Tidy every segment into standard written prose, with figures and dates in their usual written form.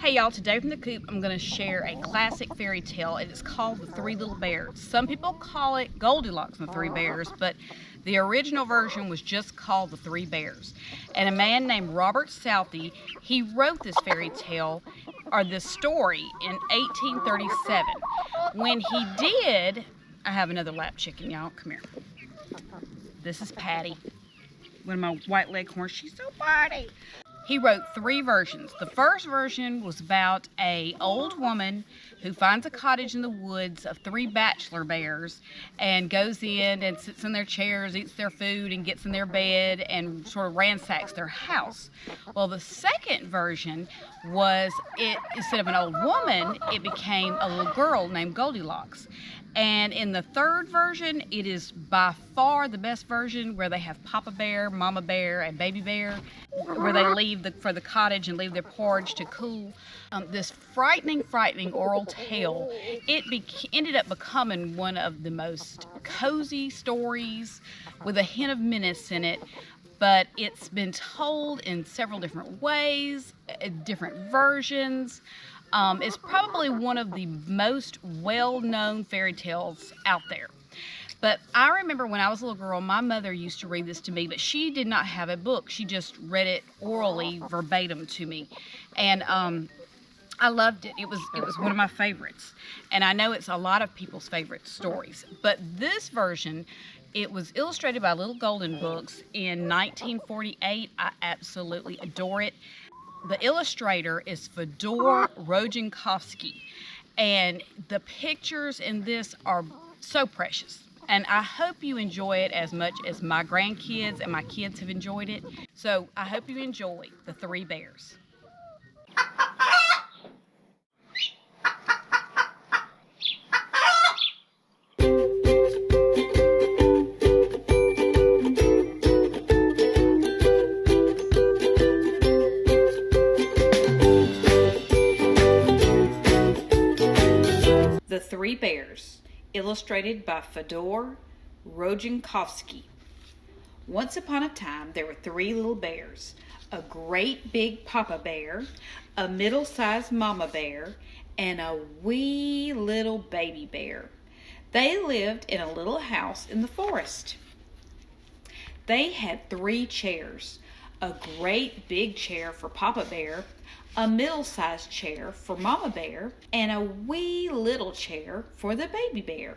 Hey y'all, today from the Coop, I'm going to share a classic fairy tale. It is called The Three Little Bears. Some people call it Goldilocks and the Three Bears, but the original version was just called The Three Bears. And a man named Robert Southey, he wrote this fairy tale, or this story, in 1837. When he did, I have another lap chicken, y'all. Come here. This is Patty, one of my white leghorns. She's so pretty. He wrote three versions. The first version was about an old woman who finds a cottage in the woods of three bachelor bears and goes in and sits in their chairs, eats their food, and gets in their bed and sort of ransacks their house. Well, the second version was, instead of an old woman, it became a little girl named Goldilocks. And in the third version, it is by far the best version, where they have Papa Bear, Mama Bear, and Baby Bear, where they leave for the cottage and leave their porridge to cool. This frightening oral tale, it ended up becoming one of the most cozy stories with a hint of menace in it. But it's been told in several different ways, different versions. It's probably one of the most well-known fairy tales out there. But I remember when I was a little girl, my mother used to read this to me, but she did not have a book. She just read it orally, verbatim to me. And I loved it. It was one of my favorites. And I know it's a lot of people's favorite stories. But this version, it was illustrated by Little Golden Books in 1948. I absolutely adore it. The illustrator is Feodor Rojankovsky, and the pictures in this are so precious. And I hope you enjoy it as much as my grandkids and my kids have enjoyed it. So I hope you enjoy The Three Bears. The Three Bears, illustrated by Feodor Rojankovsky. Once upon a time, there were three little bears: a great big Papa Bear, a middle-sized Mama Bear, and a wee little baby bear. They lived in a little house in the forest. They had three chairs: a great big chair for Papa Bear, a middle-sized chair for Mama Bear, and a wee little chair for the baby bear.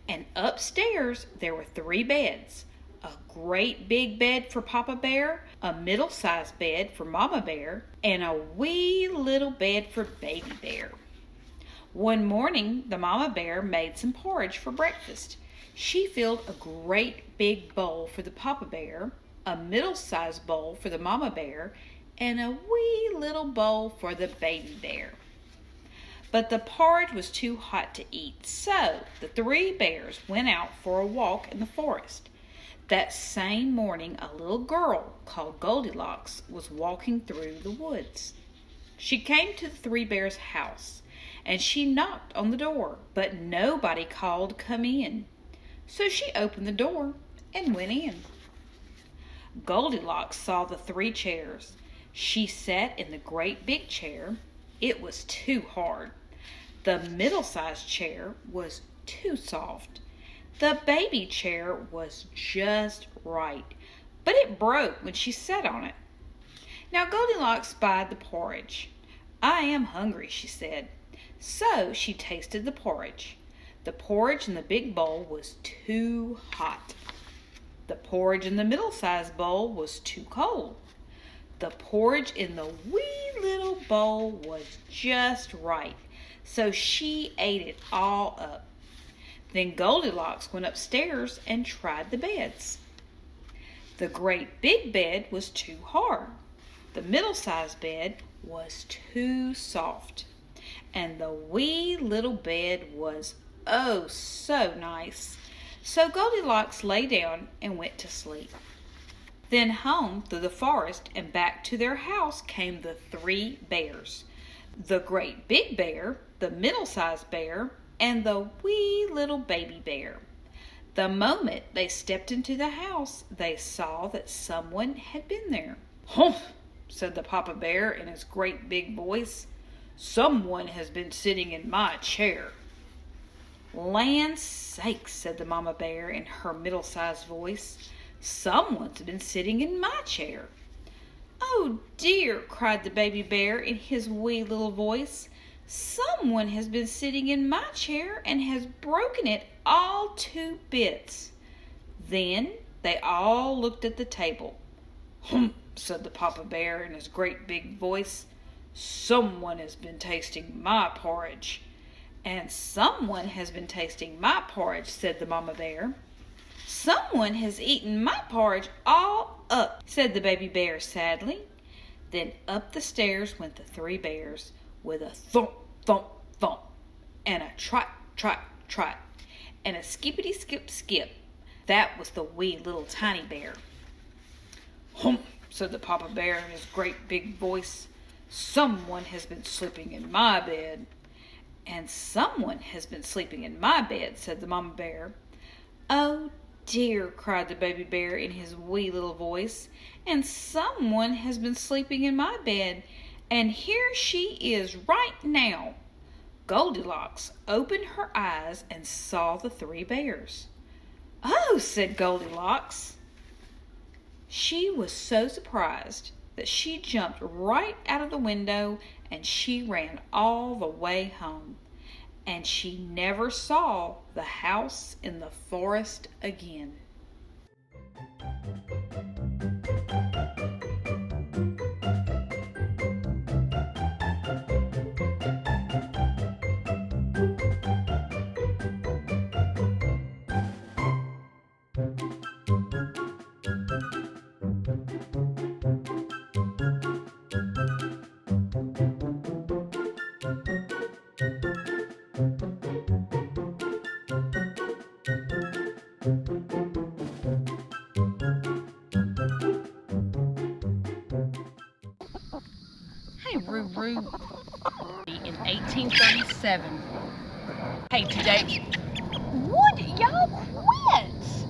And upstairs there were three beds: a great big bed for Papa Bear, a middle-sized bed for Mama Bear, and a wee little bed for Baby Bear. One morning, the Mama Bear made some porridge for breakfast. She filled a great big bowl for the Papa Bear, a middle-sized bowl for the Mama Bear, and a wee little bowl for the Baby Bear. But the porridge was too hot to eat, so the three bears went out for a walk in the forest. That same morning, a little girl called Goldilocks was walking through the woods. She came to the three bears' house, and she knocked on the door, but nobody called "Come in." So she opened the door and went in. Goldilocks saw the three chairs. She sat in the great big chair. It was too hard. The middle-sized chair was too soft. The baby chair was just right, but it broke when she sat on it. Now Goldilocks spied the porridge. "I am hungry," she said. So she tasted the porridge. The porridge in the big bowl was too hot. The porridge in the middle-sized bowl was too cold. The porridge in the wee little bowl was just right, so she ate it all up. Then Goldilocks went upstairs and tried the beds. The great big bed was too hard. The middle-sized bed was too soft. And the wee little bed was oh so nice. So Goldilocks lay down and went to sleep. Then home through the forest and back to their house came the three bears: the great big bear, the middle-sized bear, and the wee little baby bear. The moment they stepped into the house, they saw that someone had been there. "Humph," said the Papa Bear in his great big voice. Someone has been sitting in my chair." "Land sakes," said the mama bear in her middle-sized voice. "Someone's been sitting in my chair." "Oh dear," cried the baby bear in his wee little voice. "Someone has been sitting in my chair and has broken it all to bits." Then they all looked at the table. "Humph," said the papa bear in his great big voice. "Someone has been tasting my porridge." "And someone has been tasting my porridge," said the mama bear. "Someone has eaten my porridge all up," said the baby bear sadly. Then up the stairs went the three bears, with a thump, thump, thump, and a trot, trot, trot, and a skippity skip, skip. That was the wee little tiny bear. "Humph," said the papa bear in his great big voice. "Someone has been sleeping in my bed." "And someone has been sleeping in my bed," said the mama bear. "Oh dear," cried the baby bear in his wee little voice. "And someone has been sleeping in my bed, and here she is right now." Goldilocks opened her eyes and saw the three bears. "Oh," said Goldilocks. She was so surprised that she jumped right out of the window and she ran all the way home. And she never saw the house in the forest again. Hey, Roo. In 1837. Hey, today. Would y'all quit?